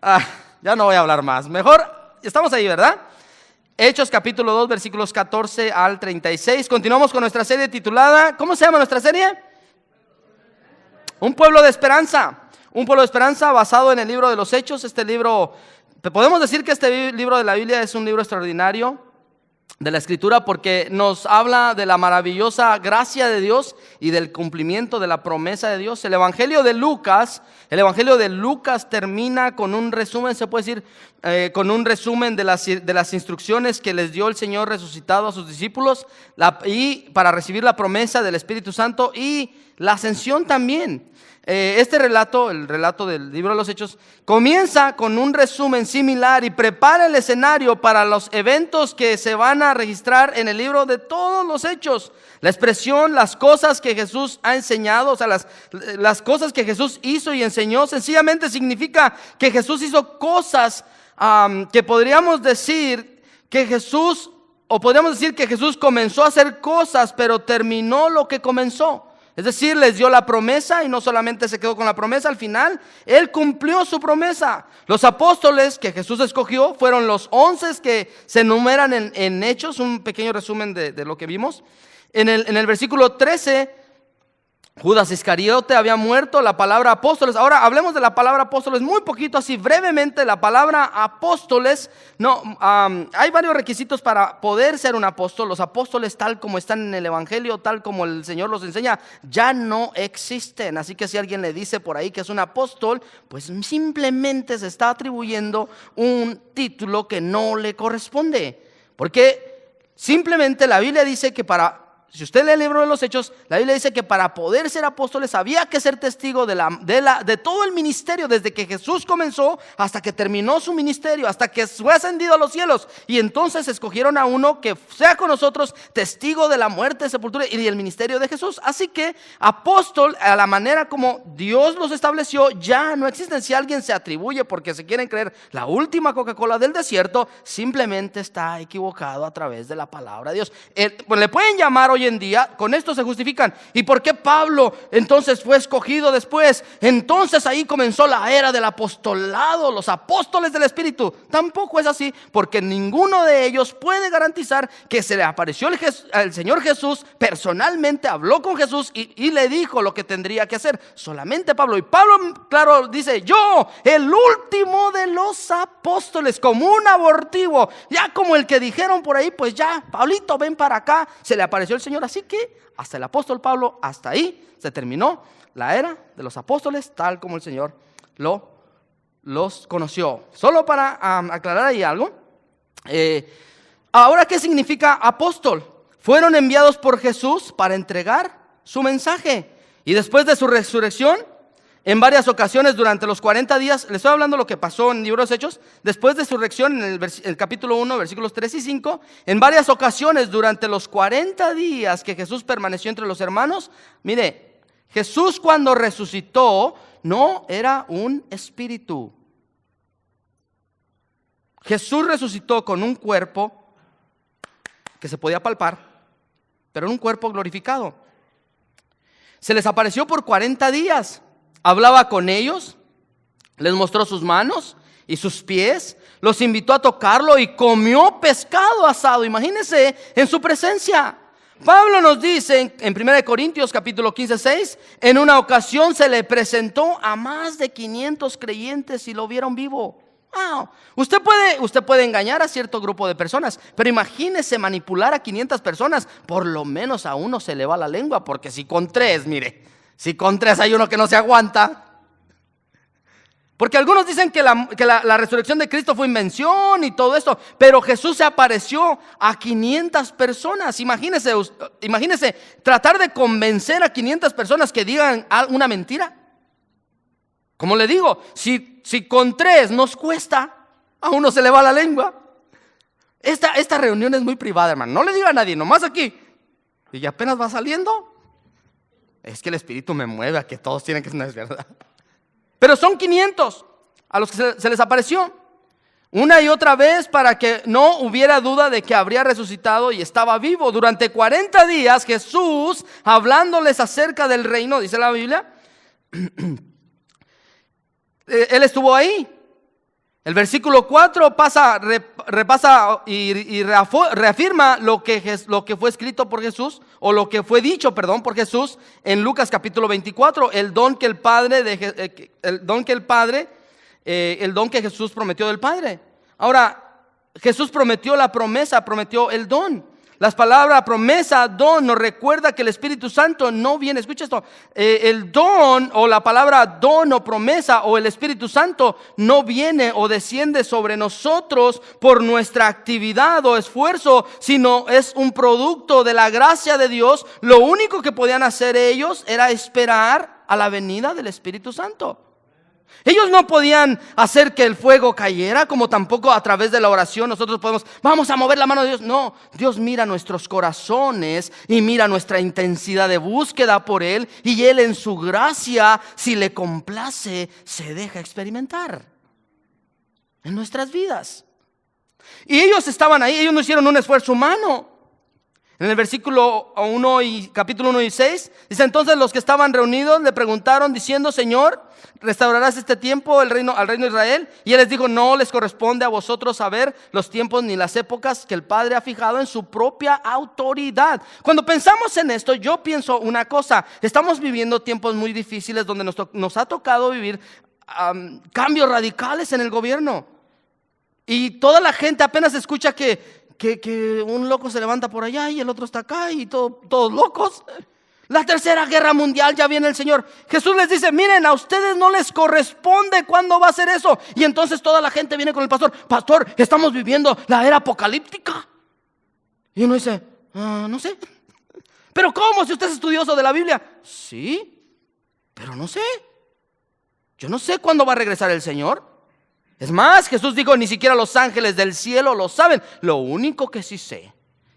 Ah, ya no voy a hablar más. Mejor, estamos ahí, ¿verdad? Hechos capítulo 2, versículos 14 al 36. Continuamos con nuestra serie titulada, ¿cómo se llama nuestra serie? Un pueblo de esperanza. Un pueblo de esperanza basado en el libro de los Hechos. Este libro, podemos decir que este libro de la Biblia es un libro extraordinario de la Escritura, porque nos habla de la maravillosa gracia de Dios y del cumplimiento de la promesa de Dios. El Evangelio de Lucas termina con un resumen, se puede decir, con un resumen de las instrucciones que les dio el Señor resucitado a sus discípulos y para recibir la promesa del Espíritu Santo y la ascensión también. Este relato, el relato del libro de los Hechos, comienza con un resumen similar y prepara el escenario para los eventos que se van a registrar en el libro de todos los Hechos. La expresión, las cosas que Jesús ha enseñado, o sea, las cosas que Jesús hizo y enseñó, sencillamente significa que Jesús hizo cosas que podríamos decir que Jesús comenzó a hacer cosas, pero terminó lo que comenzó. Es decir, les dio la promesa y no solamente se quedó con la promesa, al final Él cumplió su promesa. Los apóstoles que Jesús escogió fueron los 11 que se enumeran en Hechos, un pequeño resumen de lo que vimos. En el versículo 13, Judas Iscariote había muerto. La palabra apóstoles, ahora hablemos de la palabra apóstoles muy poquito, así brevemente. La palabra apóstoles, hay varios requisitos para poder ser un apóstol. Los apóstoles tal como están en el Evangelio, tal como el Señor los enseña, ya no existen. Así que si alguien le dice por ahí que es un apóstol, pues simplemente se está atribuyendo un título que no le corresponde. Porque simplemente la Biblia dice que si usted lee el libro de los Hechos, la Biblia dice que para poder ser apóstoles había que ser testigo de todo el ministerio, desde que Jesús comenzó hasta que terminó su ministerio, hasta que fue ascendido a los cielos. Y entonces escogieron a uno que sea con nosotros testigo de la muerte, sepultura y del ministerio de Jesús. Así que apóstol, a la manera como Dios los estableció, ya no existen. Si alguien se atribuye porque se quieren creer la última Coca-Cola del desierto, simplemente está equivocado a través de la palabra de Dios. Le pueden llamar hoy en día, con esto se justifican. ¿Y por qué Pablo entonces fue escogido después? Entonces ahí comenzó la era del apostolado, los apóstoles del Espíritu. Tampoco es así, porque ninguno de ellos puede garantizar que se le apareció el Señor Jesús personalmente, habló con Jesús y le dijo lo que tendría que hacer. Solamente Pablo. Y Pablo, claro, dice: yo, el último de los apóstoles, como un abortivo, ya como el que dijeron por ahí, pues ya, Pablito, ven para acá, se le apareció el Señor. Así que hasta el apóstol Pablo, hasta ahí se terminó la era de los apóstoles tal como el Señor los conoció. Solo para aclarar ahí algo, ahora, ¿qué significa apóstol? Fueron enviados por Jesús para entregar su mensaje, y después de su resurrección, en varias ocasiones durante los 40 días, les estoy hablando lo que pasó en el libro de los Hechos, después de su resurrección en el capítulo 1, versículos 3 y 5, en varias ocasiones durante los 40 días que Jesús permaneció entre los hermanos. Mire, Jesús cuando resucitó no era un espíritu. Jesús resucitó con un cuerpo que se podía palpar, pero en un cuerpo glorificado. Se les apareció por 40 días. Hablaba con ellos, les mostró sus manos y sus pies, los invitó a tocarlo y comió pescado asado, imagínense, en su presencia. Pablo nos dice en 1 Corintios capítulo 15, 6, en una ocasión se le presentó a más de 500 creyentes y lo vieron vivo. Wow. Usted puede engañar a cierto grupo de personas, pero imagínese manipular a 500 personas, por lo menos a uno se le va la lengua, porque si con 3 hay uno que no se aguanta. Porque algunos dicen que la resurrección de Cristo fue invención y todo esto, pero Jesús se apareció a 500 personas. Imagínese tratar de convencer a 500 personas que digan una mentira. Como le digo, si con 3 nos cuesta, a uno se le va la lengua. Esta reunión es muy privada, hermano. No le diga a nadie, nomás aquí. Y apenas va saliendo. Es que el Espíritu me mueve a que todos tienen que ser, no es verdad. Pero son 500 a los que se les apareció una y otra vez para que no hubiera duda de que habría resucitado y estaba vivo. Durante 40 días Jesús, hablándoles acerca del reino, dice la Biblia, Él estuvo ahí. El versículo 4 repasa y reafirma lo que fue escrito por Jesús, o lo que fue dicho, por Jesús en Lucas capítulo 24, el don que Jesús prometió del Padre. Ahora, Jesús prometió la promesa, prometió el don. Las palabras promesa, don, nos recuerda que el Espíritu Santo no viene. Escucha esto, el don o la palabra don o promesa o el Espíritu Santo no viene o desciende sobre nosotros por nuestra actividad o esfuerzo, sino es un producto de la gracia de Dios. Lo único que podían hacer ellos era esperar a la venida del Espíritu Santo. Ellos no podían hacer que el fuego cayera, como tampoco a través de la oración nosotros vamos a mover la mano de Dios. No, Dios mira nuestros corazones y mira nuestra intensidad de búsqueda por Él, y Él en su gracia, si le complace, se deja experimentar en nuestras vidas. Y ellos estaban ahí, ellos no hicieron un esfuerzo humano. En el versículo 1 y capítulo 1 y 6 dice: entonces los que estaban reunidos le preguntaron diciendo: Señor, ¿restaurarás este tiempo al reino de Israel? Y él les dijo: no les corresponde a vosotros saber los tiempos ni las épocas que el Padre ha fijado en su propia autoridad. Cuando pensamos en esto, yo pienso una cosa: estamos viviendo tiempos muy difíciles donde nos ha tocado vivir cambios radicales en el gobierno. Y toda la gente apenas escucha que un loco se levanta por allá y el otro está acá y todos locos. La tercera guerra mundial, ya viene el Señor. Jesús les dice: miren, a ustedes no les corresponde cuándo va a ser eso. Y entonces toda la gente viene con el pastor: pastor, estamos viviendo la era apocalíptica. Y uno dice: no sé. ¿Pero cómo? Si usted es estudioso de la Biblia. Sí, pero no sé. Yo no sé cuándo va a regresar el Señor. Es más, Jesús dijo: ni siquiera los ángeles del cielo lo saben. Lo único que sí sé,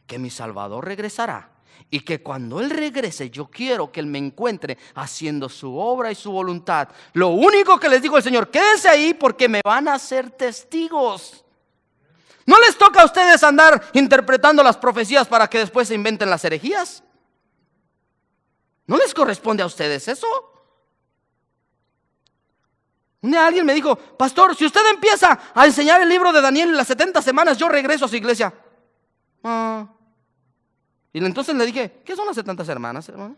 que mi Salvador regresará, y que cuando Él regrese, yo quiero que Él me encuentre haciendo su obra y su voluntad. Lo único que les dijo el Señor: quédense ahí porque me van a ser testigos. No les toca a ustedes andar interpretando las profecías para que después se inventen las herejías. No les corresponde a ustedes eso. Un día alguien me dijo: pastor, si usted empieza a enseñar el libro de Daniel en las 70 semanas, yo regreso a su iglesia. Y entonces le dije: ¿qué son las 70 semanas, hermano?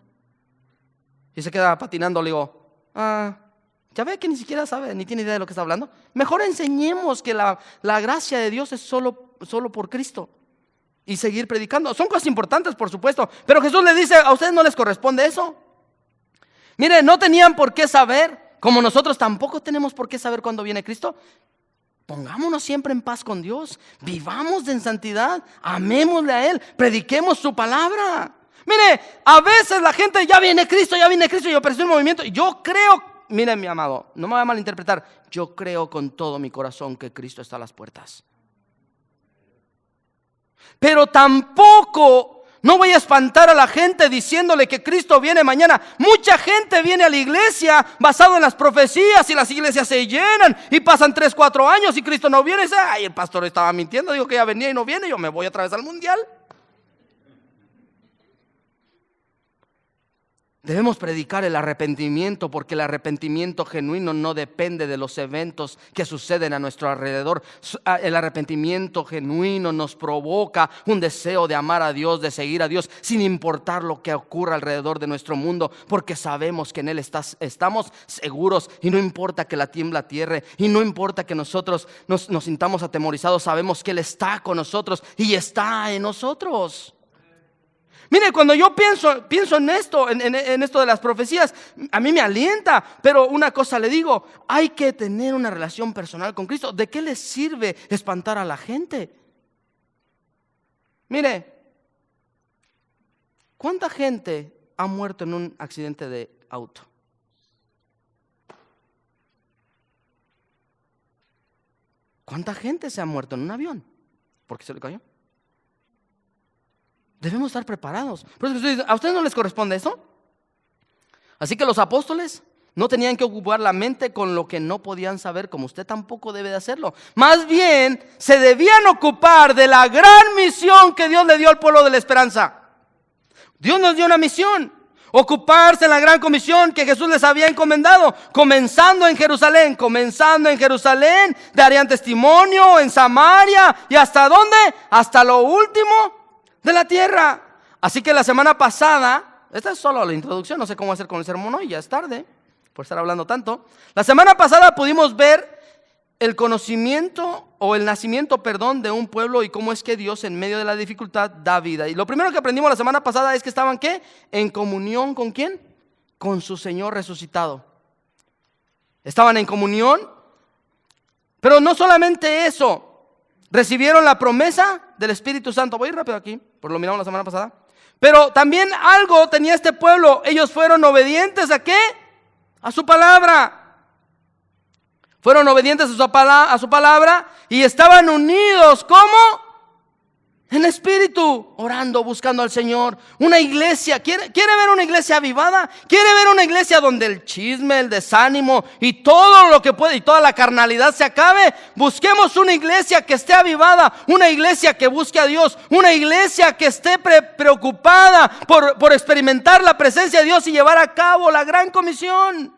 Y se queda patinando. Le digo: ya ve que ni siquiera sabe, ni tiene idea de lo que está hablando. Mejor enseñemos que la gracia de Dios es solo por Cristo, y seguir predicando. Son cosas importantes, por supuesto, pero Jesús le dice: a ustedes no les corresponde eso. Mire, no tenían por qué saber, como nosotros tampoco tenemos por qué saber cuándo viene Cristo. Pongámonos siempre en paz con Dios, vivamos en santidad, amémosle a Él, prediquemos su palabra. Mire, a veces la gente: ya viene Cristo, y yo percibo un movimiento. Yo creo, mire mi amado, no me voy a malinterpretar, yo creo con todo mi corazón que Cristo está a las puertas. Pero tampoco no voy a espantar a la gente diciéndole que Cristo viene mañana. Mucha gente viene a la iglesia basado en las profecías, y las iglesias se llenan y pasan 3, 4 años y Cristo no viene. Y dice: ay, el pastor estaba mintiendo, dijo que ya venía y no viene, yo me voy otra vez al mundial. Debemos predicar el arrepentimiento, porque el arrepentimiento genuino no depende de los eventos que suceden a nuestro alrededor. El arrepentimiento genuino nos provoca un deseo de amar a Dios, de seguir a Dios, sin importar lo que ocurra alrededor de nuestro mundo, porque sabemos que en Él estamos seguros, y no importa que la tiembla tierra, y no importa que nosotros nos sintamos atemorizados, sabemos que Él está con nosotros y está en nosotros. Mire, cuando yo pienso en esto, en esto de las profecías, a mí me alienta. Pero una cosa le digo: hay que tener una relación personal con Cristo. ¿De qué le sirve espantar a la gente? Mire, ¿cuánta gente ha muerto en un accidente de auto? ¿Cuánta gente se ha muerto en un avión porque se le cayó? Debemos estar preparados. Por eso ¿a ustedes no les corresponde eso? Así que los apóstoles no tenían que ocupar la mente con lo que no podían saber, como usted tampoco debe de hacerlo. Más bien, se debían ocupar de la gran misión que Dios le dio al pueblo de la esperanza. Dios nos dio una misión. ocuparse en la gran comisión que Jesús les había encomendado, comenzando en Jerusalén, darían testimonio en Samaria y ¿hasta dónde? Hasta lo último de la tierra. Así que la semana pasada, esta es solo la introducción, no sé cómo hacer con el sermón hoy, ya es tarde por estar hablando tanto. La semana pasada pudimos ver el conocimiento o el nacimiento, de un pueblo y cómo es que Dios en medio de la dificultad da vida. Y lo primero que aprendimos la semana pasada es que estaban ¿qué? En comunión ¿con quién? Con su Señor resucitado. Estaban en comunión, pero no solamente eso, recibieron la promesa del Espíritu Santo. Voy a ir rápido aquí, por lo miramos la semana pasada. Pero también algo tenía este pueblo, ellos fueron obedientes ¿a qué? A su palabra. Fueron obedientes a su palabra y estaban unidos, ¿cómo? En espíritu, orando, buscando al Señor. Una iglesia, ¿quiere ver una iglesia avivada? ¿Quiere ver una iglesia donde el chisme, el desánimo y todo lo que puede y toda la carnalidad se acabe? Busquemos una iglesia que esté avivada, una iglesia que busque a Dios, una iglesia que esté preocupada por experimentar la presencia de Dios y llevar a cabo la gran comisión.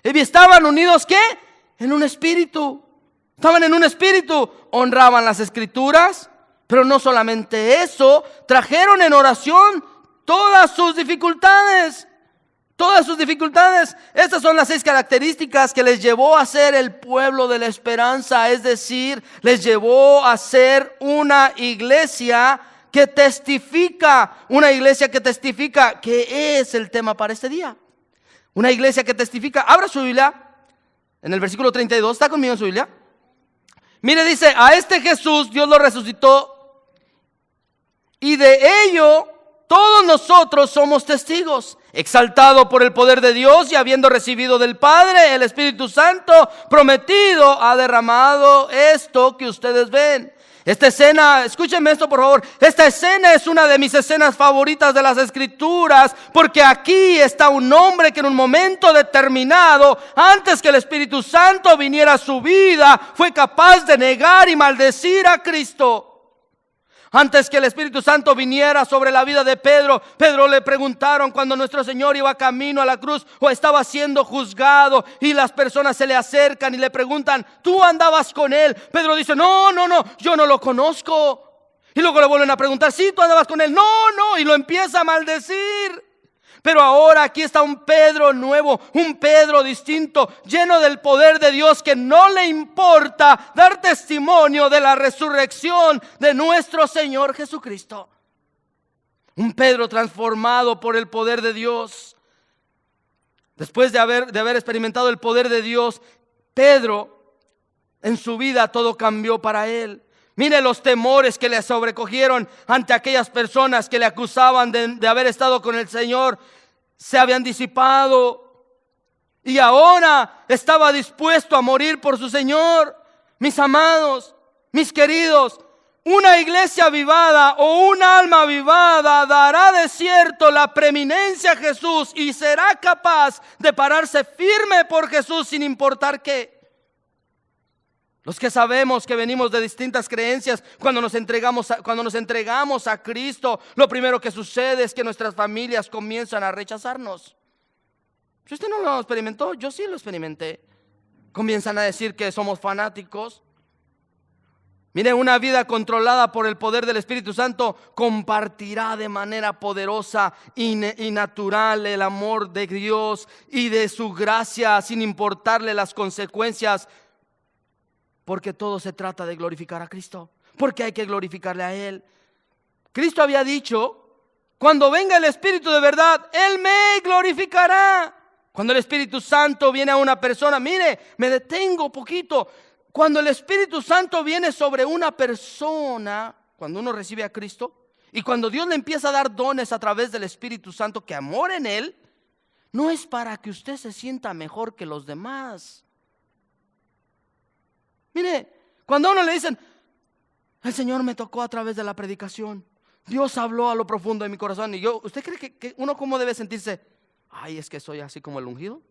Y estaban unidos ¿qué? En un espíritu. Estaban en un espíritu, honraban las escrituras, pero no solamente eso, trajeron en oración todas sus dificultades. Todas sus dificultades. Estas son las 6 características que les llevó a ser el pueblo de la esperanza. Es decir, les llevó a ser una iglesia que testifica. Una iglesia que testifica. ¿Qué es el tema para este día? Una iglesia que testifica. Abra su Biblia en el versículo 32. ¿Está conmigo en su Biblia? Mire, dice, a este Jesús Dios lo resucitó y de ello todos nosotros somos testigos. Exaltado por el poder de Dios y habiendo recibido del Padre el Espíritu Santo prometido, ha derramado esto que ustedes ven. Esta escena, escúchenme esto por favor, esta escena es una de mis escenas favoritas de las Escrituras, porque aquí está un hombre que en un momento determinado, antes que el Espíritu Santo viniera a su vida, fue capaz de negar y maldecir a Cristo. Antes que el Espíritu Santo viniera sobre la vida de Pedro le preguntaron cuando nuestro Señor iba camino a la cruz o estaba siendo juzgado y las personas se le acercan y le preguntan, ¿tú andabas con él? Pedro dice, no, yo no lo conozco. Y luego le vuelven a preguntar, ¿sí, tú andabas con él? No, y lo empieza a maldecir. Pero ahora aquí está un Pedro nuevo, un Pedro distinto, lleno del poder de Dios, que no le importa dar testimonio de la resurrección de nuestro Señor Jesucristo. Un Pedro transformado por el poder de Dios. Después de haber experimentado el poder de Dios, Pedro, en su vida todo cambió para él. Mire los temores que le sobrecogieron ante aquellas personas que le acusaban de haber estado con el Señor. Se habían disipado y ahora estaba dispuesto a morir por su Señor. Mis amados, mis queridos, una iglesia avivada o un alma avivada dará de cierto la preeminencia a Jesús y será capaz de pararse firme por Jesús sin importar qué. Los que sabemos que venimos de distintas creencias, cuando nos entregamos a Cristo, lo primero que sucede es que nuestras familias comienzan a rechazarnos. Si usted no lo experimentó, yo sí lo experimenté. Comienzan a decir que somos fanáticos. Mire, una vida controlada por el poder del Espíritu Santo compartirá de manera poderosa y natural el amor de Dios y de su gracia sin importarle las consecuencias. Porque todo se trata de glorificar a Cristo. Porque hay que glorificarle a Él. Cristo había dicho, cuando venga el Espíritu de verdad, Él me glorificará. Cuando el Espíritu Santo viene a una persona, mire, me detengo poquito. Cuando el Espíritu Santo viene sobre una persona, cuando uno recibe a Cristo, y cuando Dios le empieza a dar dones a través del Espíritu Santo que amora en Él, no es para que usted se sienta mejor que los demás. Mire, cuando a uno le dicen, el Señor me tocó a través de la predicación, Dios habló a lo profundo de mi corazón. Y ¿usted cree que uno cómo debe sentirse? Ay, es que soy así como el ungido.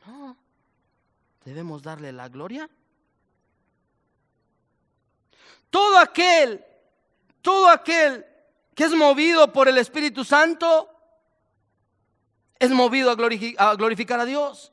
No, debemos darle la gloria. Todo aquel que es movido por el Espíritu Santo es movido a glorificar a Dios.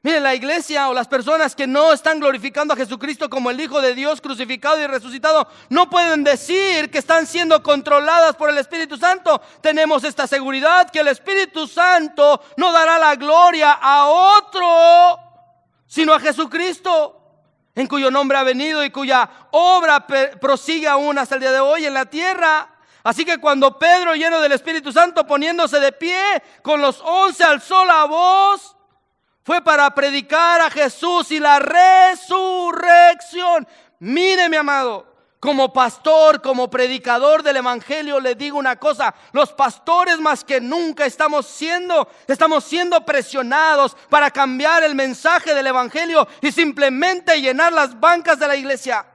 Miren, la iglesia o las personas que no están glorificando a Jesucristo como el Hijo de Dios crucificado y resucitado, no pueden decir que están siendo controladas por el Espíritu Santo. Tenemos esta seguridad que el Espíritu Santo no dará la gloria a otro, sino a Jesucristo, en cuyo nombre ha venido y cuya obra prosigue aún hasta el día de hoy en la tierra. Así que cuando Pedro, lleno del Espíritu Santo, poniéndose de pie con los 11, alzó la voz, fue para predicar a Jesús y la resurrección. Mire, mi amado, como pastor, como predicador del evangelio, le digo una cosa: los pastores más que nunca estamos siendo presionados para cambiar el mensaje del evangelio y simplemente llenar las bancas de la iglesia.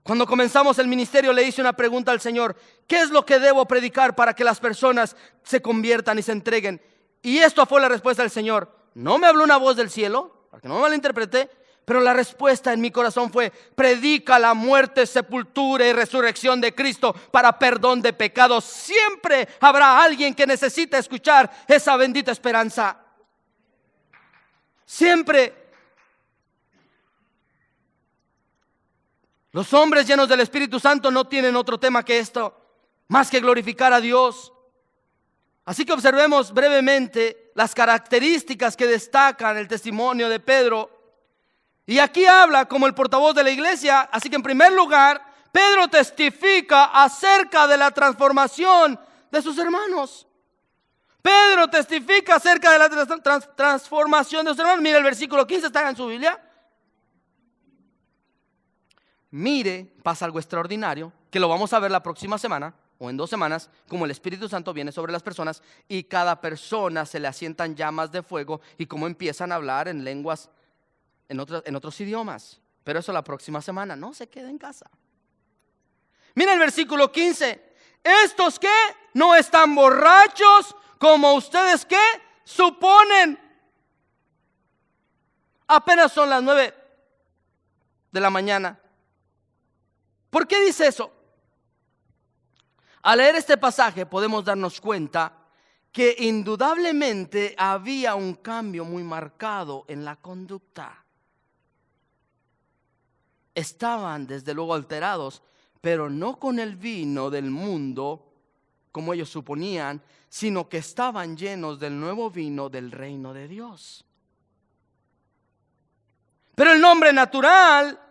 Cuando comenzamos el ministerio le hice una pregunta al Señor: ¿qué es lo que debo predicar para que las personas se conviertan y se entreguen? Y esto fue la respuesta del Señor. No me habló una voz del cielo, para que no me malinterprete, pero la respuesta en mi corazón fue: predica la muerte, sepultura y resurrección de Cristo para perdón de pecados. Siempre habrá alguien que necesita escuchar esa bendita esperanza. Siempre. Los hombres llenos del Espíritu Santo no tienen otro tema que esto, más que glorificar a Dios. Así que observemos brevemente las características que destacan el testimonio de Pedro. Y aquí habla como el portavoz de la iglesia. Así que en primer lugar, Pedro testifica acerca de la transformación de sus hermanos. Pedro testifica acerca de la transformación de sus hermanos. Mira el versículo 15, está en su Biblia. Mire, pasa algo extraordinario, que lo vamos a ver la próxima semana o en 2 semanas, como el Espíritu Santo viene sobre las personas y cada persona se le asientan llamas de fuego y cómo empiezan a hablar en lenguas, en otros idiomas. Pero eso la próxima semana, no se quede en casa. Mira el versículo 15. Estos que no están borrachos como ustedes que suponen. Apenas son las 9 de la mañana. ¿Por qué dice eso? Al leer este pasaje podemos darnos cuenta que indudablemente había un cambio muy marcado en la conducta. Estaban desde luego alterados, pero no con el vino del mundo, como ellos suponían, sino que estaban llenos del nuevo vino del reino de Dios. Pero el hombre natural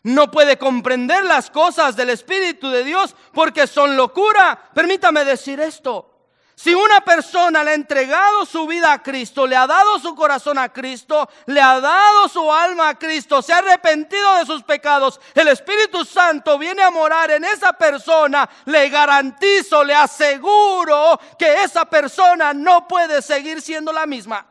no puede comprender las cosas del Espíritu de Dios porque son locura. Permítame decir esto: si una persona le ha entregado su vida a Cristo, le ha dado su corazón a Cristo, le ha dado su alma a Cristo, se ha arrepentido de sus pecados, el Espíritu Santo viene a morar en esa persona, le garantizo, le aseguro que esa persona no puede seguir siendo la misma.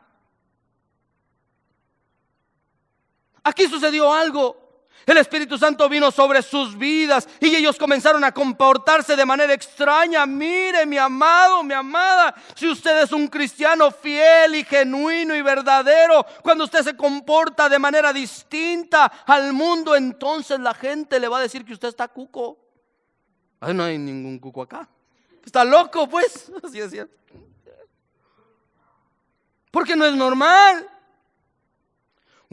Aquí sucedió algo. El Espíritu Santo vino sobre sus vidas y ellos comenzaron a comportarse de manera extraña. Mire, mi amado, mi amada, si usted es un cristiano fiel y genuino y verdadero, cuando usted se comporta de manera distinta al mundo, entonces la gente le va a decir que usted está cuco. Ay, no hay ningún cuco acá. Está loco, pues. Así es cierto. Porque no es normal.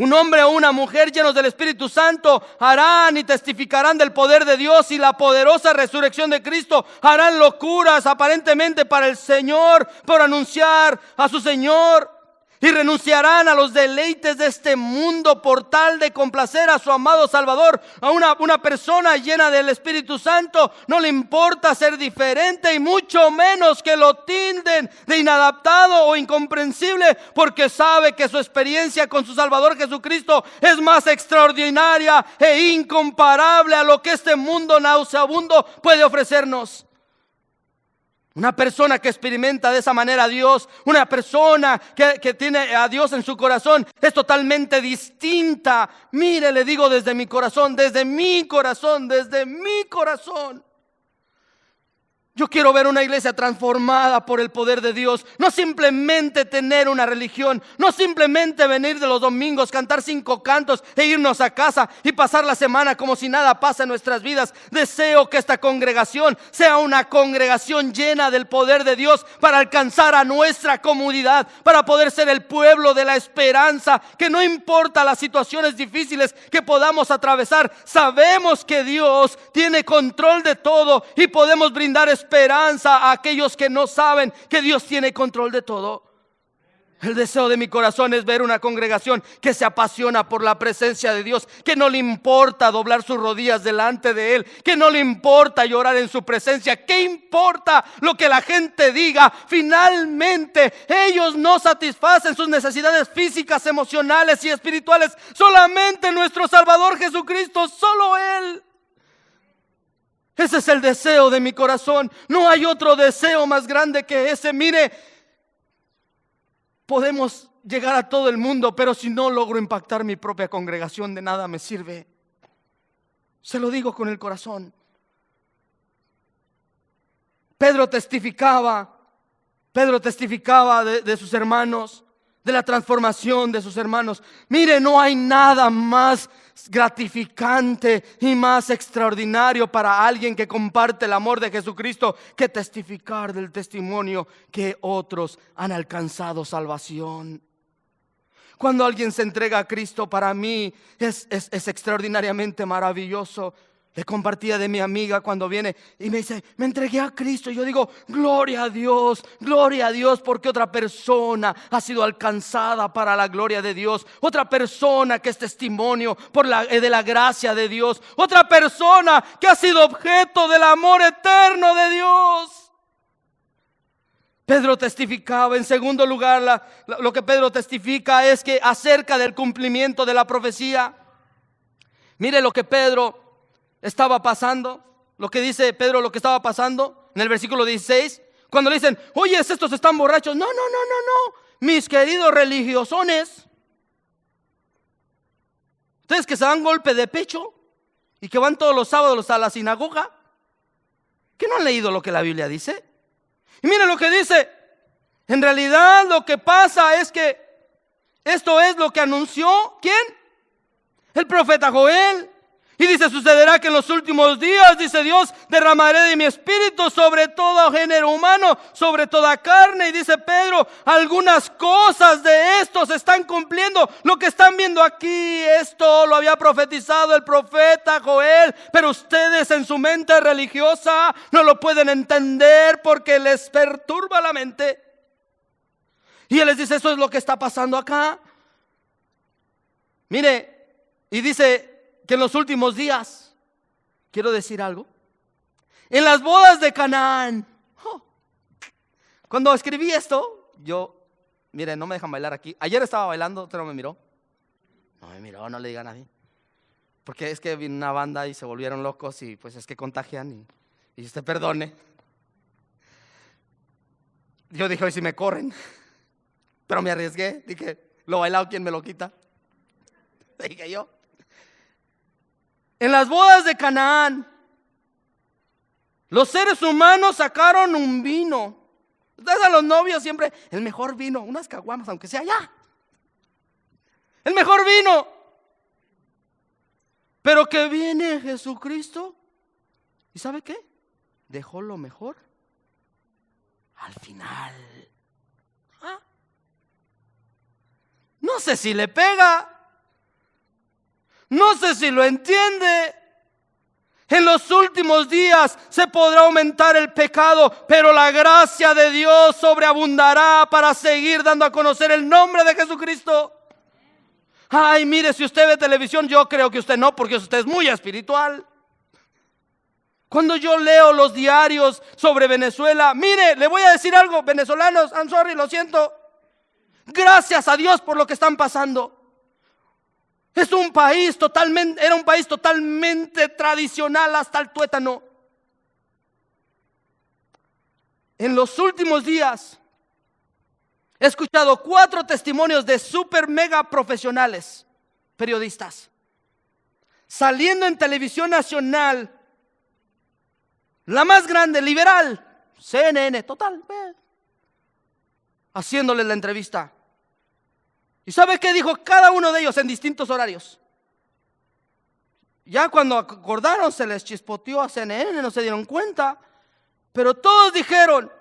Un hombre o una mujer llenos del Espíritu Santo harán y testificarán del poder de Dios y la poderosa resurrección de Cristo. Harán locuras aparentemente para el Señor, por anunciar a su Señor. Y renunciarán a los deleites de este mundo por tal de complacer a su amado Salvador. A una persona llena del Espíritu Santo no le importa ser diferente y mucho menos que lo tilden de inadaptado o incomprensible, porque sabe que su experiencia con su Salvador Jesucristo es más extraordinaria e incomparable a lo que este mundo nauseabundo puede ofrecernos. Una persona que experimenta de esa manera a Dios, una persona que tiene a Dios en su corazón, es totalmente distinta. Mire, le digo desde mi corazón, desde mi corazón. Yo quiero ver una iglesia transformada por el poder de Dios. No simplemente tener una religión. No simplemente venir de los domingos, cantar 5 cantos e irnos a casa y pasar la semana como si nada pasa en nuestras vidas. Deseo que esta congregación sea una congregación llena del poder de Dios para alcanzar a nuestra comunidad, para poder ser el pueblo de la esperanza, que no importa las situaciones difíciles que podamos atravesar, sabemos que Dios tiene control de todo y podemos brindar esperanza a aquellos que no saben que Dios tiene control de todo. El deseo de mi corazón es ver una congregación que se apasiona por la presencia de Dios, que no le importa doblar sus rodillas delante de Él, que no le importa llorar en su presencia, que importa lo que la gente diga. Finalmente ellos no satisfacen sus necesidades físicas, emocionales y espirituales. Solamente nuestro Salvador Jesucristo, solo Él. Ese es el deseo de mi corazón. No hay otro deseo más grande que ese. Mire, podemos llegar a todo el mundo, pero si no logro impactar mi propia congregación, de nada me sirve. Se lo digo con el corazón. Pedro testificaba de sus hermanos, de la transformación de sus hermanos. Mire, no hay nada más gratificante y más extraordinario para alguien que comparte el amor de Jesucristo que testificar del testimonio que otros han alcanzado salvación. Cuando alguien se entrega a Cristo, para mí es extraordinariamente maravilloso. Le compartía de mi amiga cuando viene y me dice: me entregué a Cristo. Y yo digo: gloria a Dios, porque otra persona ha sido alcanzada para la gloria de Dios. Otra persona que es testimonio de la gracia de Dios. Otra persona que ha sido objeto del amor eterno de Dios. Pedro testificaba. En segundo lugar, lo que Pedro testifica es que acerca del cumplimiento de la profecía. Mire lo que Pedro estaba pasando, lo que dice Pedro, lo que estaba pasando en el versículo 16, cuando le dicen: oye, estos están borrachos. No, mis queridos religiosones, ustedes que se dan golpe de pecho y que van todos los sábados a la sinagoga, ¿que no han leído lo que la Biblia dice? Y miren lo que dice. En realidad lo que pasa es que esto es lo que anunció ¿quién? El profeta Joel. Y dice: sucederá que en los últimos días, dice Dios, derramaré de mi espíritu sobre todo género humano, sobre toda carne. Y dice Pedro: algunas cosas de esto se están cumpliendo. Lo que están viendo aquí, esto lo había profetizado el profeta Joel, pero ustedes en su mente religiosa no lo pueden entender porque les perturba la mente. Y él les dice: eso es lo que está pasando acá. Mire, y dice que en los últimos días, quiero decir algo, en las bodas de Canaán. Cuando escribí esto, mire, no me dejan bailar aquí. Ayer estaba bailando, usted no me miró. No me miró, no le diga a nadie. Porque es que vino una banda y se volvieron locos y pues es que contagian y usted perdone. Yo dije: hoy sí me corren. Pero me arriesgué, dije: lo bailado, ¿quién me lo quita? Dije yo. En las bodas de Canaán, los seres humanos sacaron un vino. Ustedes a los novios siempre: el mejor vino, unas caguamas, aunque sea ya. El mejor vino. Pero que viene Jesucristo, ¿y sabe qué? Dejó lo mejor al final. No sé si le pega. No sé si lo entiende. En los últimos días se podrá aumentar el pecado, pero la gracia de Dios sobreabundará para seguir dando a conocer el nombre de Jesucristo. Ay, mire, si usted ve televisión, yo creo que usted no, porque usted es muy espiritual. Cuando yo leo los diarios sobre Venezuela, mire, le voy a decir algo, venezolanos, I'm sorry, lo siento. Gracias a Dios por lo que están pasando. Era un país totalmente tradicional hasta el tuétano. En los últimos días he escuchado 4 testimonios de super mega profesionales, periodistas, saliendo en televisión nacional, la más grande, liberal, CNN, total, haciéndole la entrevista. ¿Y sabe qué dijo cada uno de ellos en distintos horarios? Ya cuando acordaron se les chispoteó a CNN, no se dieron cuenta, pero todos dijeron: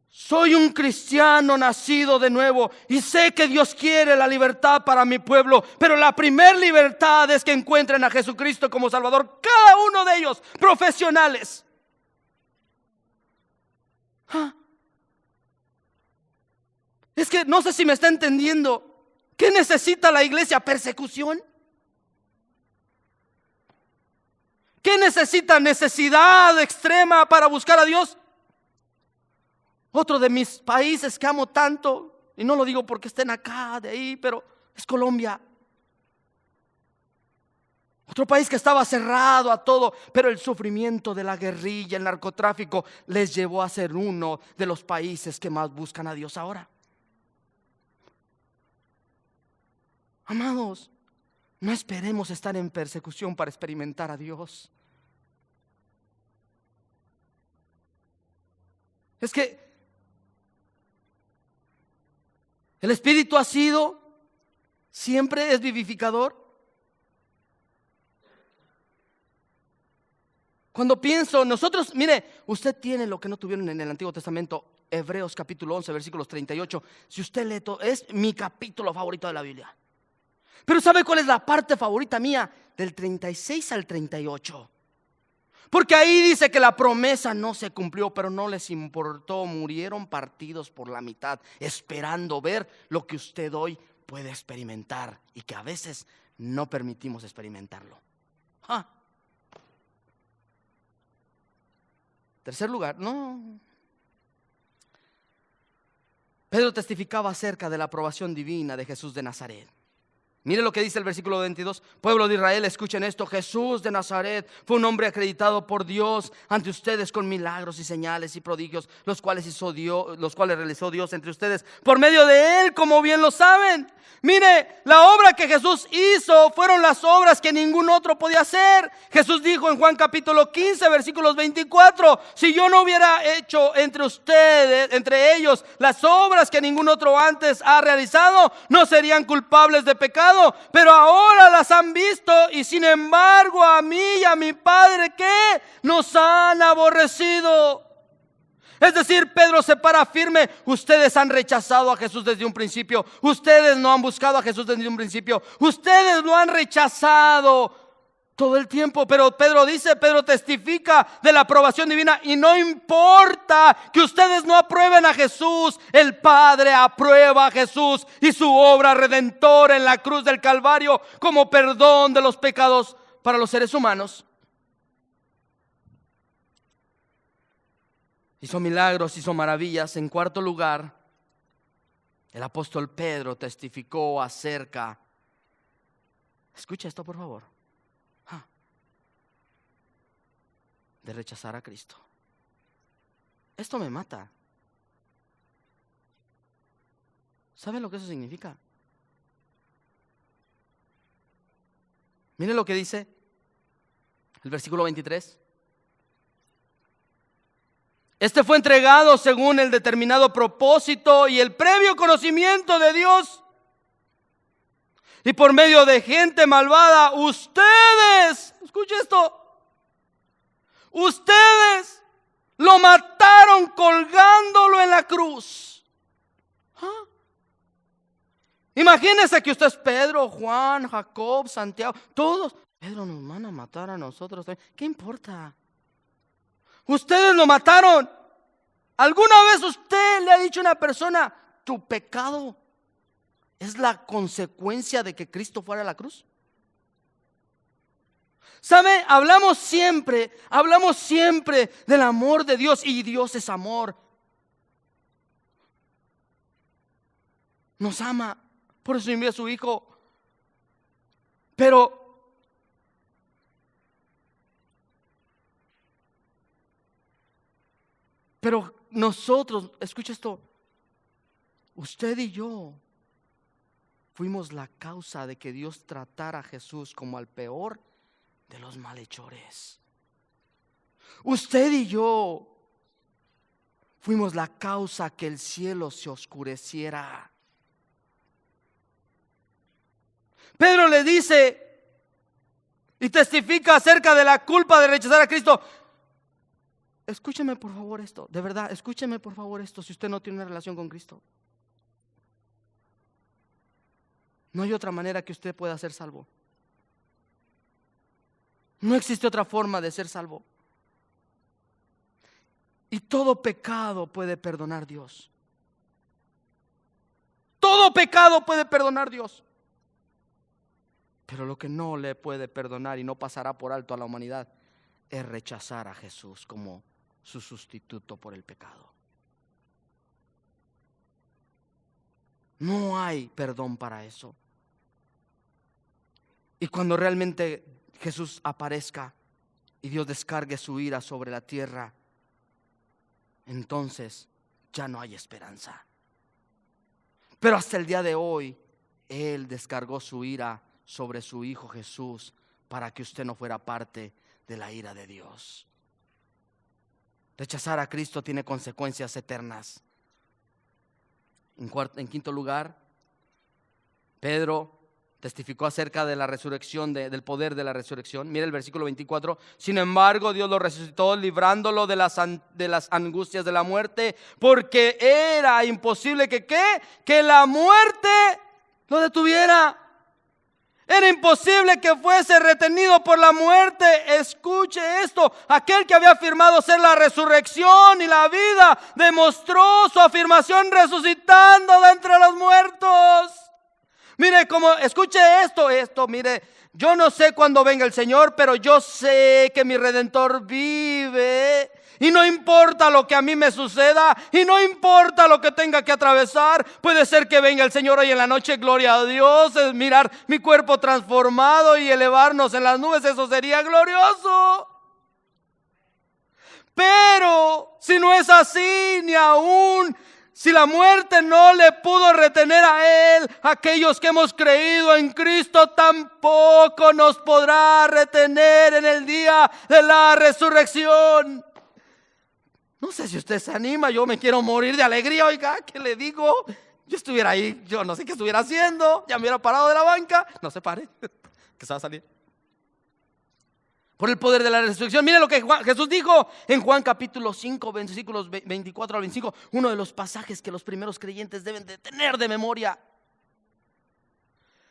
soy un cristiano nacido de nuevo y sé que Dios quiere la libertad para mi pueblo, pero la primer libertad es que encuentren a Jesucristo como Salvador. Cada uno de ellos profesionales. Es que no sé si me está entendiendo. ¿Qué necesita la iglesia? ¿Persecución? ¿Qué necesita? ¿Necesidad extrema para buscar a Dios? Otro de mis países que amo tanto, y no lo digo porque estén acá, de ahí, pero es Colombia. Otro país que estaba cerrado a todo, pero el sufrimiento de la guerrilla, el narcotráfico, les llevó a ser uno de los países que más buscan a Dios ahora. Amados, no esperemos estar en persecución para experimentar a Dios. Es que el Espíritu ha sido, siempre es vivificador. Cuando pienso, nosotros, mire, usted tiene lo que no tuvieron en el Antiguo Testamento, Hebreos capítulo 11, versículos 38. Si usted lee todo, es mi capítulo favorito de la Biblia. Pero ¿sabe cuál es la parte favorita mía? Del 36 al 38. Porque ahí dice que la promesa no se cumplió, pero no les importó, murieron partidos por la mitad, esperando ver lo que usted hoy puede experimentar y que a veces no permitimos experimentarlo. Tercer lugar, Pedro testificaba acerca de la aprobación divina de Jesús de Nazaret. Mire lo que dice el versículo 22. Pueblo de Israel, escuchen esto: Jesús de Nazaret fue un hombre acreditado por Dios ante ustedes con milagros y señales y prodigios, los cuales realizó Dios entre ustedes por medio de él, como bien lo saben. Mire, la obra que Jesús hizo fueron las obras que ningún otro podía hacer. Jesús dijo en Juan capítulo 15, versículos 24: si yo no hubiera hecho entre ellos las obras que ningún otro antes ha realizado, no serían culpables de pecado. Pero ahora las han visto, y sin embargo a mí y a mi Padre, ¿qué? Nos han aborrecido. Es decir, Pedro se para firme: ustedes han rechazado a Jesús desde un principio. Ustedes no han buscado a Jesús desde un principio. Ustedes lo han rechazado todo el tiempo. Pero Pedro testifica de la aprobación divina, y no importa que ustedes no aprueben a Jesús, el Padre aprueba a Jesús y su obra redentora en la cruz del Calvario como perdón de los pecados para los seres humanos. Hizo milagros, hizo maravillas. En cuarto lugar, el apóstol Pedro testificó acerca, escucha esto por favor, de rechazar a Cristo. Esto me mata. ¿Saben lo que eso significa? Miren lo que dice el versículo 23. Este fue entregado según el determinado propósito y el previo conocimiento de Dios. Y por medio de gente malvada, ustedes, escuche esto, ustedes lo mataron colgándolo en la cruz. Imagínense que usted es Pedro, Juan, Jacob, Santiago, todos. Pedro, nos van a matar a nosotros también. ¿Qué importa? Ustedes lo mataron. ¿Alguna vez usted le ha dicho a una persona: tu pecado es la consecuencia de que Cristo fuera a la cruz? ¿Sabe? Hablamos siempre del amor de Dios, y Dios es amor. Nos ama, por eso envió a su Hijo. Pero nosotros, escucha esto, usted y yo fuimos la causa de que Dios tratara a Jesús como al peor de los malhechores. Usted y yo fuimos la causa que el cielo se oscureciera. Pedro le dice y testifica acerca de la culpa de rechazar a Cristo. Escúcheme por favor esto, de verdad, escúcheme por favor esto, si usted no tiene una relación con Cristo. No hay otra manera que usted pueda ser salvo. No existe otra forma de ser salvo. Y todo pecado puede perdonar Dios. Todo pecado puede perdonar Dios. Pero lo que no le puede perdonar y no pasará por alto a la humanidad es rechazar a Jesús como su sustituto por el pecado. No hay perdón para eso. Y cuando realmente Jesús aparezca y Dios descargue su ira sobre la tierra, entonces ya no hay esperanza. Pero hasta el día de hoy, Él descargó su ira sobre su Hijo Jesús para que usted no fuera parte de la ira de Dios. Rechazar a Cristo tiene consecuencias eternas. En quinto lugar, Pedro testificó acerca de la resurrección, del poder de la resurrección. Mira el versículo 24. Sin embargo, Dios lo resucitó, librándolo de las angustias de la muerte, porque era imposible que la muerte lo detuviera. Era imposible que fuese retenido por la muerte. Escuche esto: aquel que había afirmado ser la resurrección y la vida, demostró su afirmación resucitando de entre los muertos. Mire cómo, escuche esto, mire, yo no sé cuándo venga el Señor, pero yo sé que mi Redentor vive. Y no importa lo que a mí me suceda, y no importa lo que tenga que atravesar. Puede ser que venga el Señor hoy en la noche, gloria a Dios, es mirar mi cuerpo transformado y elevarnos en las nubes, eso sería glorioso. Pero si no es así, ni aún si la muerte no le pudo retener a Él, aquellos que hemos creído en Cristo tampoco nos podrá retener en el día de la resurrección. No sé si usted se anima, yo me quiero morir de alegría. Oiga, ¿qué le digo? Yo estuviera ahí, yo no sé qué estuviera haciendo. Ya me hubiera parado de la banca. No se pare, que se va a salir. Por el poder de la resurrección. Mire lo que Jesús dijo en Juan capítulo 5, versículos 24 al 25. Uno de los pasajes que los primeros creyentes deben de tener de memoria.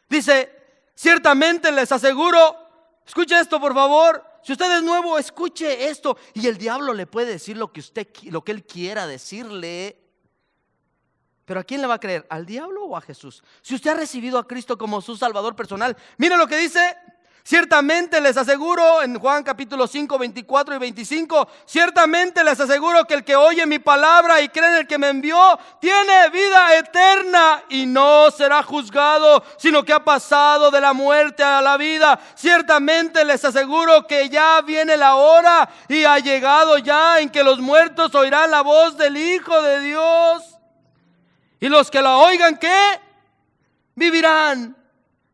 Dice: ciertamente les aseguro, escuche esto por favor. Si usted es nuevo, escuche esto. Y el diablo le puede decir lo que él quiera decirle. Pero ¿a quién le va a creer? ¿Al diablo o a Jesús? Si usted ha recibido a Cristo como su Salvador personal, mire lo que dice. Ciertamente les aseguro, en Juan capítulo 5, 24 y 25, ciertamente les aseguro que el que oye mi palabra y cree en el que me envió, tiene vida eterna y no será juzgado, sino que ha pasado de la muerte a la vida. Ciertamente les aseguro que ya viene la hora y ha llegado ya en que los muertos oirán la voz del Hijo de Dios. Y los que la oigan, ¿qué? Vivirán.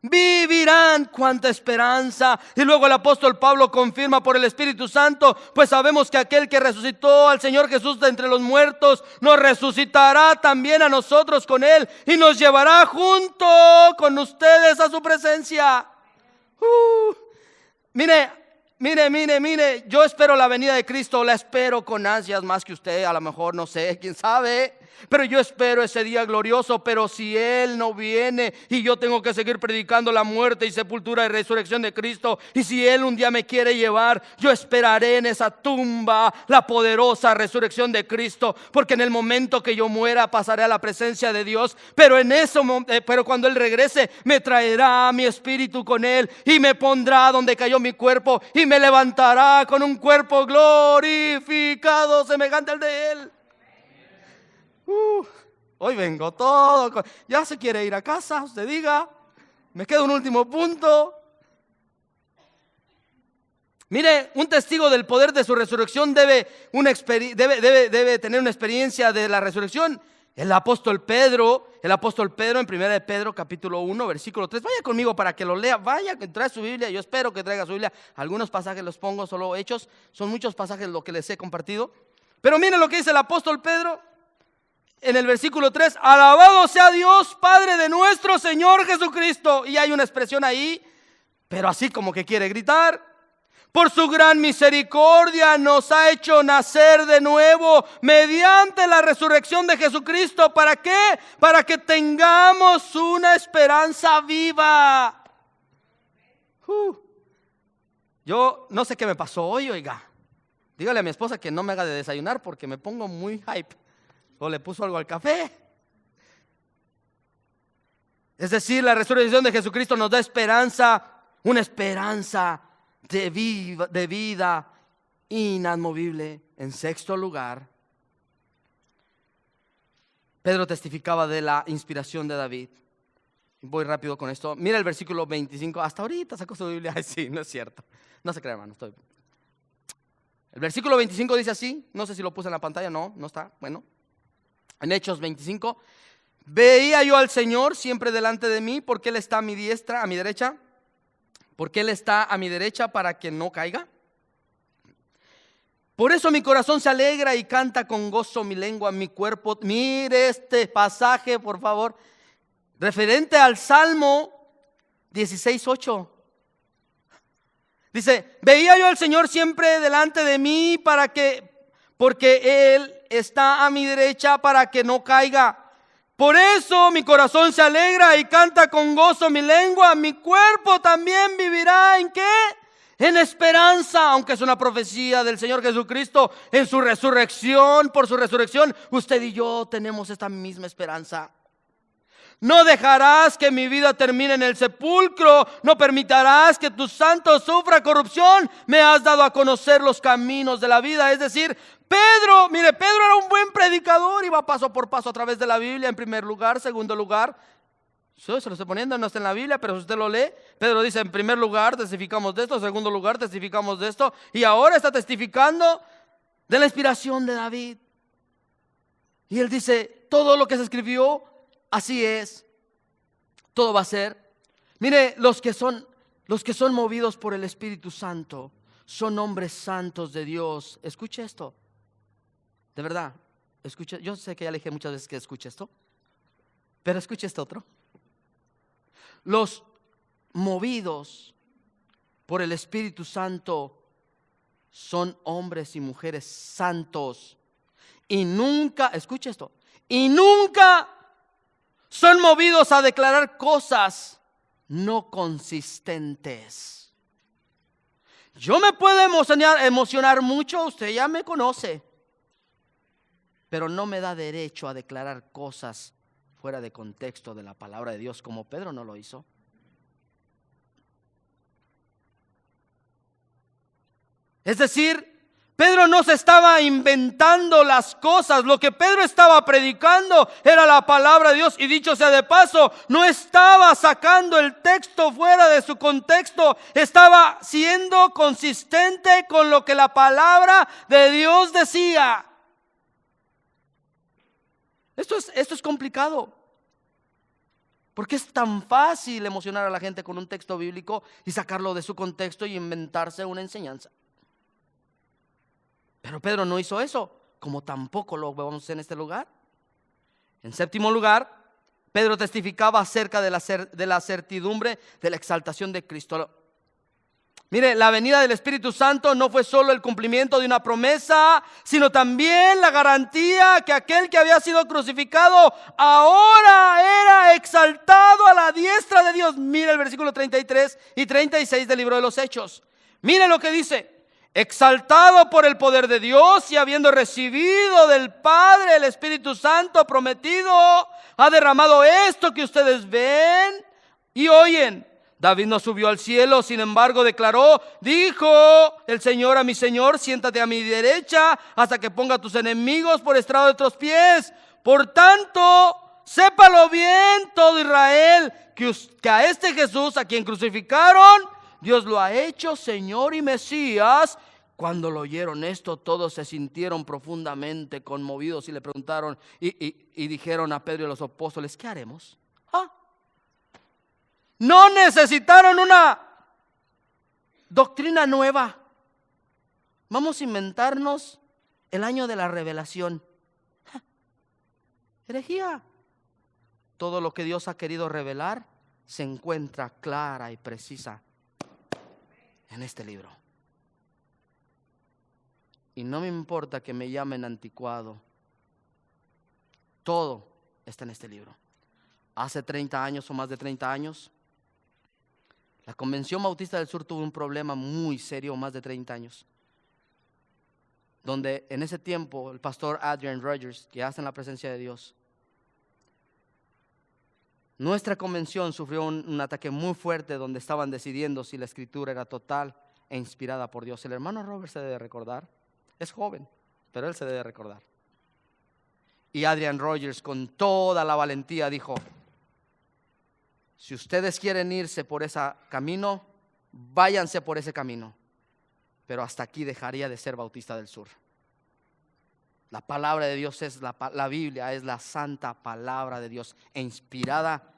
Vivirán. Cuánta esperanza. Y luego el apóstol Pablo confirma por el Espíritu Santo: pues sabemos que aquel que resucitó al Señor Jesús de entre los muertos nos resucitará también a nosotros con Él y nos llevará junto con ustedes a su presencia. Mire, yo espero la venida de Cristo, la espero con ansias más que usted, a lo mejor, no sé, quién sabe. Pero yo espero ese día glorioso. Pero si Él no viene y yo tengo que seguir predicando la muerte y sepultura y resurrección de Cristo, y si Él un día me quiere llevar, yo esperaré en esa tumba la poderosa resurrección de Cristo, porque en el momento que yo muera pasaré a la presencia de Dios. Pero pero cuando Él regrese, me traerá mi espíritu con Él y me pondrá donde cayó mi cuerpo y me levantará con un cuerpo glorificado semejante al de Él. Hoy vengo todo. Ya se quiere ir a casa, usted diga. Me queda un último punto. Mire, un testigo del poder de su resurrección debe tener una experiencia de la resurrección. El apóstol Pedro en 1 de Pedro capítulo 1 versículo 3. Vaya conmigo para que lo lea. Vaya, trae su Biblia. Yo espero que traiga su Biblia. Algunos pasajes los pongo solo hechos. Son muchos pasajes lo que les he compartido. Pero miren lo que dice el apóstol Pedro en el versículo 3. Alabado sea Dios, Padre de nuestro Señor Jesucristo. Y hay una expresión ahí, pero así como que quiere gritar. Por su gran misericordia nos ha hecho nacer de nuevo mediante la resurrección de Jesucristo. ¿Para qué? Para que tengamos una esperanza viva. Yo no sé qué me pasó hoy, oiga. Dígale a mi esposa que no me haga de desayunar porque me pongo muy hype. O le puso algo al café. Es decir, la resurrección de Jesucristo nos da esperanza, una esperanza de vida inamovible. En sexto lugar, Pedro testificaba de la inspiración de David. Voy rápido con esto. Mira el versículo 25. Hasta ahorita sacó su Biblia. Ay, sí, no es cierto. No se crea, hermano. El versículo 25 dice así. No sé si lo puse en la pantalla. No está. Bueno. En Hechos 25. Veía yo al Señor siempre delante de mí, porque Él está a mi diestra, a mi derecha. Porque Él está a mi derecha para que no caiga. Por eso mi corazón se alegra y canta con gozo mi lengua, mi cuerpo. Mire este pasaje, por favor, referente al Salmo 16:8. Dice, veía yo al Señor siempre delante de mí porque Él está a mi derecha para que no caiga. Por eso mi corazón se alegra y canta con gozo mi lengua, mi cuerpo también vivirá. ¿En qué? En esperanza, aunque es una profecía del Señor Jesucristo, en su resurrección, por su resurrección, usted y yo tenemos esta misma esperanza. No dejarás que mi vida termine en el sepulcro, no permitirás que tu santo sufra corrupción. Me has dado a conocer los caminos de la vida. Es decir, Pedro era un buen predicador, iba paso por paso a través de la Biblia, en primer lugar, segundo lugar. Yo se lo estoy poniendo, no está en la Biblia, pero si usted lo lee, Pedro dice, en primer lugar testificamos de esto, en segundo lugar testificamos de esto, y ahora está testificando de la inspiración de David. Y él dice, todo lo que se escribió, así es, todo va a ser. Mire, los que son movidos por el Espíritu Santo son hombres santos de Dios. Escuche esto, de verdad, escuche. Yo sé que ya le dije muchas veces que escuche esto, pero escuche esto otro. Los movidos por el Espíritu Santo son hombres y mujeres santos. Y nunca, escuche esto, y nunca son movidos a declarar cosas no consistentes. Yo me puedo emocionar mucho, usted ya me conoce, pero no me da derecho a declarar cosas fuera de contexto de la palabra de Dios, como Pedro no lo hizo. Es decir, Pedro no se estaba inventando las cosas. Lo que Pedro estaba predicando era la palabra de Dios. Y dicho sea de paso, no estaba sacando el texto fuera de su contexto. Estaba siendo consistente con lo que la palabra de Dios decía. Esto es complicado. Porque es tan fácil emocionar a la gente con un texto bíblico y sacarlo de su contexto y inventarse una enseñanza. Pero Pedro no hizo eso, como tampoco lo vemos en este lugar. En séptimo lugar, Pedro testificaba acerca de la certidumbre de la exaltación de Cristo. Mire, la venida del Espíritu Santo no fue solo el cumplimiento de una promesa, sino también la garantía que aquel que había sido crucificado ahora era exaltado a la diestra de Dios. Mire el versículo 33 y 36 del libro de los Hechos. Mire lo que dice. Exaltado por el poder de Dios y habiendo recibido del Padre el Espíritu Santo prometido, ha derramado esto que ustedes ven y oyen. David no subió al cielo, sin embargo declaró, dijo el Señor a mi Señor, siéntate a mi derecha hasta que ponga a tus enemigos por estrado de tus pies. Por tanto, sépalo bien todo Israel, que a este Jesús a quien crucificaron, Dios lo ha hecho Señor y Mesías. Cuando lo oyeron esto, todos se sintieron profundamente conmovidos y le preguntaron y dijeron a Pedro y a los apóstoles, ¿qué haremos? No necesitaron una doctrina nueva. Vamos a inventarnos el año de la revelación. Herejía. Todo lo que Dios ha querido revelar se encuentra clara y precisa en este libro. Y no me importa que me llamen anticuado. Todo está en este libro. Hace 30 años o más de 30 años, la Convención Bautista del Sur tuvo un problema muy serio, más de 30 años. Donde en ese tiempo el pastor Adrian Rogers, que hace en la presencia de Dios, nuestra convención sufrió un ataque muy fuerte donde estaban decidiendo si la escritura era total e inspirada por Dios. El hermano Robert se debe recordar, es joven, pero él se debe recordar. Y Adrian Rogers con toda la valentía dijo: si ustedes quieren irse por ese camino, váyanse por ese camino, pero hasta aquí dejaría de ser Bautista del Sur. La palabra de Dios es la Biblia, es la santa palabra de Dios, e inspirada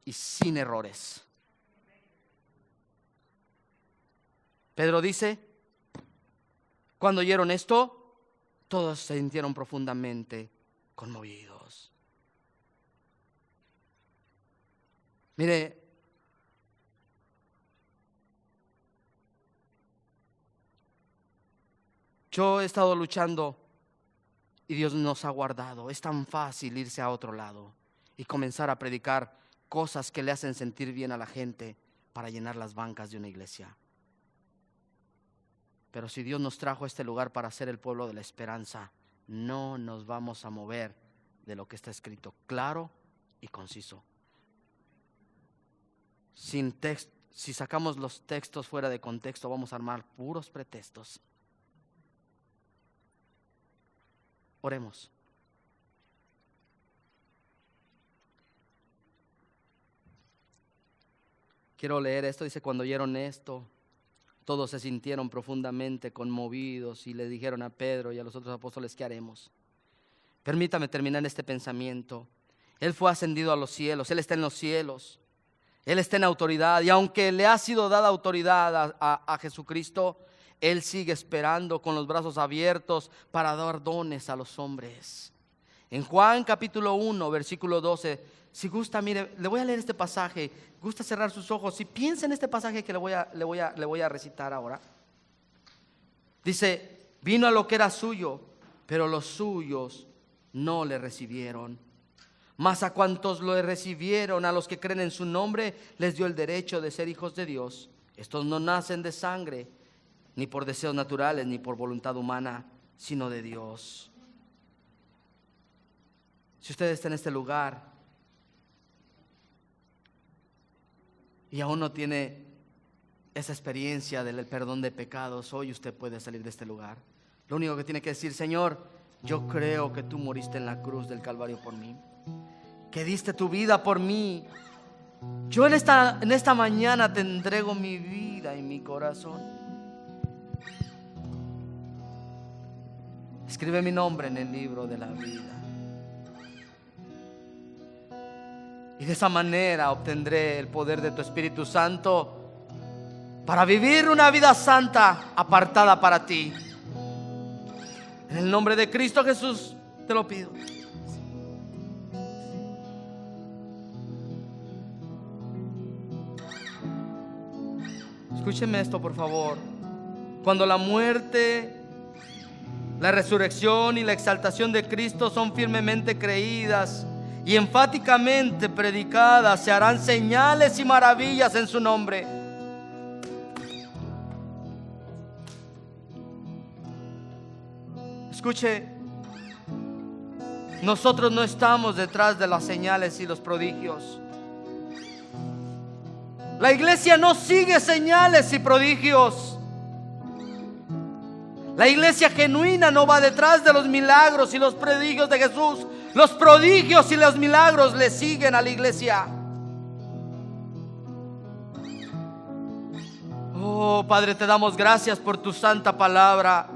y sin errores. Pedro dice: cuando oyeron esto, todos se sintieron profundamente conmovidos. Mire, yo he estado luchando y Dios nos ha guardado. Es tan fácil irse a otro lado y comenzar a predicar cosas que le hacen sentir bien a la gente para llenar las bancas de una iglesia. Pero si Dios nos trajo a este lugar para ser el pueblo de la esperanza, no nos vamos a mover de lo que está escrito, claro y conciso. Si sacamos los textos fuera de contexto, vamos a armar puros pretextos. Oremos. Quiero leer esto. Dice: cuando oyeron esto, todos se sintieron profundamente conmovidos y le dijeron a Pedro y a los otros apóstoles: ¿qué haremos? Permítame terminar este pensamiento. Él fue ascendido a los cielos, Él está en los cielos, Él está en autoridad, y aunque le ha sido dada autoridad a Jesucristo, Él sigue esperando con los brazos abiertos para dar dones a los hombres. En Juan capítulo 1, versículo 12, si gusta, mire, le voy a leer este pasaje. Gusta cerrar sus ojos y piensa en este pasaje que le voy a recitar ahora. Dice: vino a lo que era suyo, pero los suyos no le recibieron. Mas a cuantos lo recibieron, a los que creen en su nombre, les dio el derecho de ser hijos de Dios. Estos no nacen de sangre, ni por deseos naturales, ni por voluntad humana, sino de Dios. Si usted está en este lugar y aún no tiene esa experiencia del perdón de pecados, hoy usted puede salir de este lugar. Lo único que tiene que decir: Señor, yo creo que tú moriste en la cruz del Calvario por mí, que diste tu vida por mí. Yo en esta mañana te entrego mi vida y mi corazón. Escribe mi nombre en el libro de la vida. Y de esa manera obtendré el poder de tu Espíritu Santo para vivir una vida santa apartada para ti. En el nombre de Cristo Jesús te lo pido. Escúcheme esto, por favor. Cuando la muerte, la resurrección y la exaltación de Cristo son firmemente creídas y enfáticamente predicadas, se harán señales y maravillas en su nombre. Escuche, nosotros no estamos detrás de las señales y los prodigios. La iglesia no sigue señales y prodigios. La iglesia genuina no va detrás de los milagros y los prodigios de Jesús. Los prodigios y los milagros le siguen a la iglesia. Oh, Padre, te damos gracias por tu santa palabra.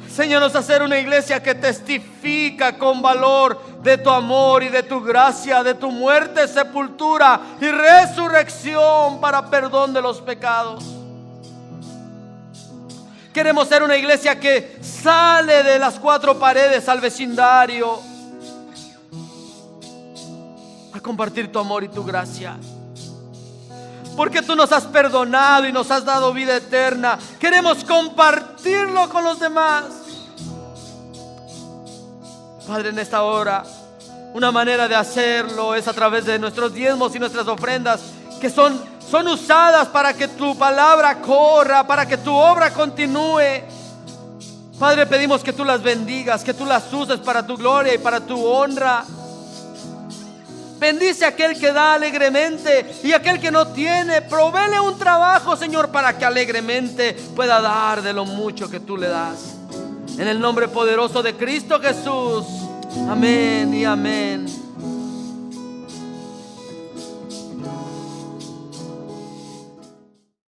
Enséñanos a ser una iglesia que testifica con valor de tu amor y de tu gracia, de tu muerte, sepultura y resurrección para perdón de los pecados. Queremos ser una iglesia que sale de las cuatro paredes al vecindario a compartir tu amor y tu gracia. Porque tú nos has perdonado y nos has dado vida eterna. Queremos compartirlo con los demás. Padre, en esta hora, una manera de hacerlo es a través de nuestros diezmos y nuestras ofrendas, que son usadas para que tu palabra corra, para que tu obra continúe. Padre, pedimos que tú las bendigas, que tú las uses para tu gloria y para tu honra. Bendice a aquel que da alegremente y a aquel que no tiene. Provéele un trabajo, Señor, para que alegremente pueda dar de lo mucho que tú le das. En el nombre poderoso de Cristo Jesús. Amén y amén.